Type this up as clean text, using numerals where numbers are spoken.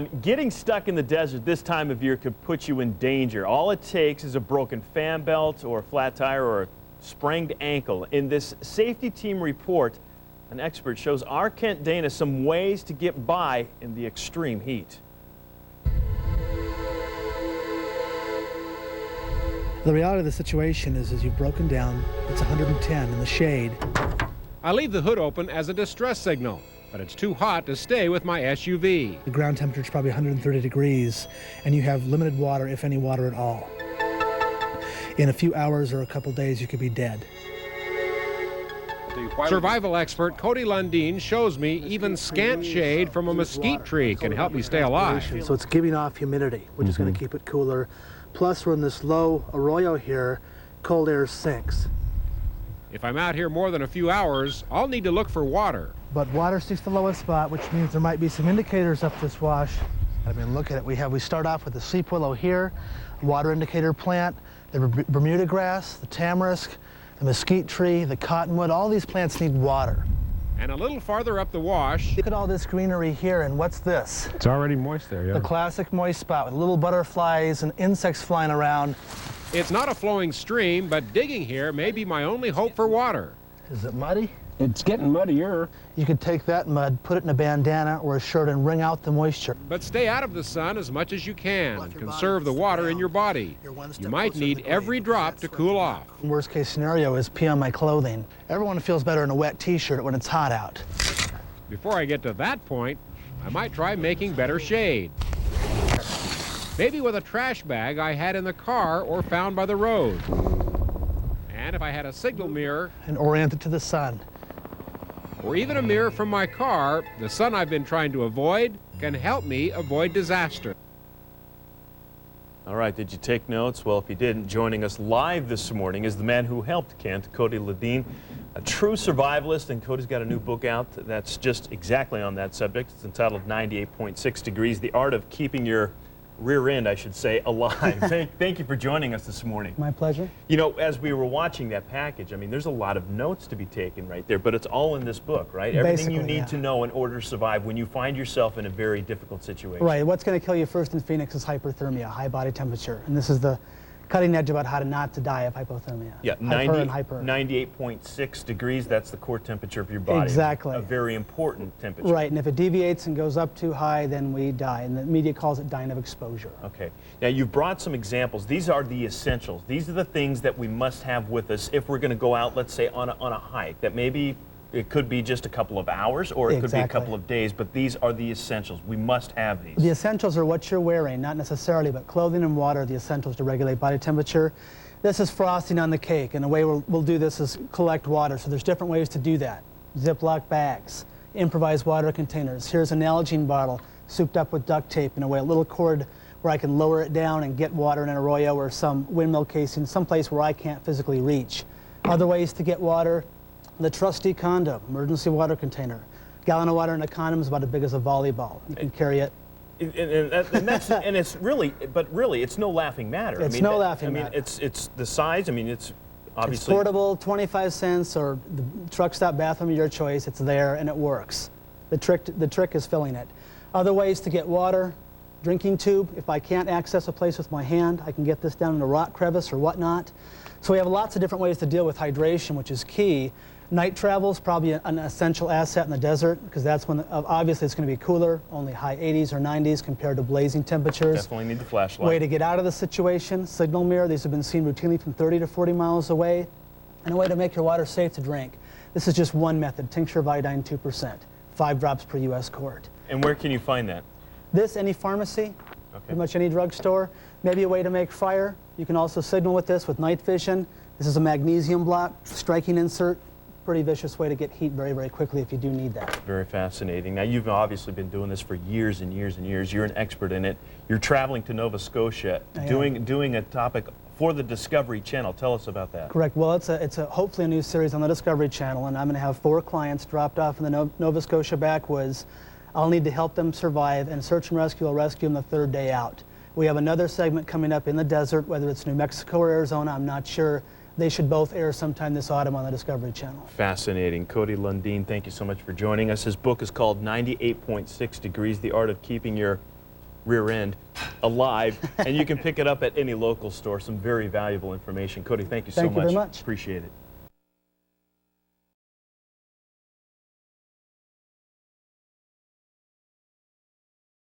Getting stuck in the desert this time of year could put you in danger. All it takes is a broken fan belt or a flat tire or a sprained ankle. In this safety team report, an expert shows our Kent Dana some ways to get by in the extreme heat. The reality of the situation is you've broken down, it's 110 in the shade. I leave the hood open as a distress signal, but it's too hot to stay with my SUV. The ground temperature is probably 130 degrees, and you have limited water, if any water at all. In a few hours or a couple days, you could be dead. Survival expert Cody Lundin shows me even scant shade from a mesquite tree can help me stay alive. So it's giving off humidity, which is going to keep it cooler. Plus, we're in this low arroyo here, cold air sinks. If I'm out here more than a few hours, I'll need to look for water. But water sticks the lowest spot, which means there might be some indicators up this wash. I mean, look at it. We start off with the sleep willow here, water indicator plant, the Bermuda grass, the tamarisk, the mesquite tree, the cottonwood. All these plants need water. And a little farther up the wash, Look at all this greenery here, and what's this? it's already moist there, yeah. The classic moist spot with little butterflies and insects flying around. It's not a flowing stream, but digging here may be my only hope for water. Is it muddy? It's getting muddier. You could take that mud, put it in a bandana or a shirt and wring out the moisture. But stay out of the sun as much as you can and conserve the water in your body. You might need every drop to cool off. Worst case scenario is pee on my clothing. Everyone feels better in a wet t-shirt when it's hot out. Before I get to that point, I might try making better shade. Maybe with a trash bag I had in the car or found by the road. And if I had a signal mirror, And orient it to the sun. or even a mirror from my car, the sun I've been trying to avoid can help me avoid disaster. All right, did you take notes? Well, if you didn't, joining us live this morning is the man who helped Kent, Cody Lundin, a true survivalist, and Cody's got a new book out that's just exactly on that subject. It's entitled 98.6 Degrees, The Art of Keeping Your Rear End, I should say, alive. Thank you for joining us this morning. My pleasure. You know, as we were watching that package, I mean, there's a lot of notes to be taken right there, but it's all in this book, right? Everything you need to know in order to survive when you find yourself in a very difficult situation. Right. What's going to kill you first in Phoenix is hyperthermia, high body temperature. And this is the cutting edge about how to not to die of hypothermia. Yeah, Hyper and hyper. 98.6 degrees, that's the core temperature of your body. Exactly. A very important temperature. Right, and if it deviates and goes up too high, then we die. And the media calls it dying of exposure. Okay. Now, you've brought some examples. These are the essentials. These are the things that we must have with us if we're going to go out, let's say, on a hike that maybe it could be just a couple of hours or it could be a couple of days, but these are the essentials. We must have these. The essentials are what you're wearing, not necessarily, but clothing and water are the essentials to regulate body temperature. This is frosting on the cake, and the way we'll do this is collect water. So there's different ways to do that. Ziploc bags, improvised water containers. Here's an Nalgene bottle souped up with duct tape in a way, a little cord where I can lower it down and get water in an arroyo or some windmill casing, someplace where I can't physically reach. Other ways to get water, the trusty condom, emergency water container. A gallon of water in a condom is about as big as a volleyball. You can carry it. And it's really, but really, it's no laughing matter. It's no laughing matter. I mean, it's the size. I mean, it's obviously it's portable, 25 cents, or the truck stop bathroom of your choice. It's there and it works. The trick is filling it. Other ways to get water, drinking tube. If I can't access a place with my hand, I can get this down in a rock crevice or whatnot. So we have lots of different ways to deal with hydration, which is key. Night travel is probably an essential asset in the desert because that's when, obviously, it's going to be cooler, only high 80s or 90s compared to blazing temperatures. Definitely need the flashlight. Way to get out of the situation, signal mirror. These have been seen routinely from 30 to 40 miles away. And a way to make your water safe to drink. This is just one method, tincture of iodine 2%, 5 drops per U.S. quart. And where can you find that? This, any pharmacy, pretty much any drugstore. Maybe a way to make fire. You can also signal with this with night vision. This is a magnesium block, striking insert. Pretty vicious way to get heat very, very quickly if you do need that. Very fascinating. Now, you've obviously been doing this for years and years and years. You're an expert in it. You're traveling to Nova Scotia, doing a topic for the Discovery Channel. Tell us about that. Correct. Well, it's a hopefully a new series on the Discovery Channel, and I'm going to have 4 clients dropped off in the Nova Scotia backwoods. I'll need to help them survive, and search and rescue will rescue them the 3rd day out. We have another segment coming up in the desert, whether it's New Mexico or Arizona, I'm not sure. They should both air sometime this autumn on the Discovery Channel. Fascinating. Cody Lundin, thank you so much for joining us. His book is called 98.6 Degrees, The Art of Keeping Your rear end alive, and you can pick it up at any local store. Some very valuable information. Cody, thank you so much. Thank you very much. Appreciate it.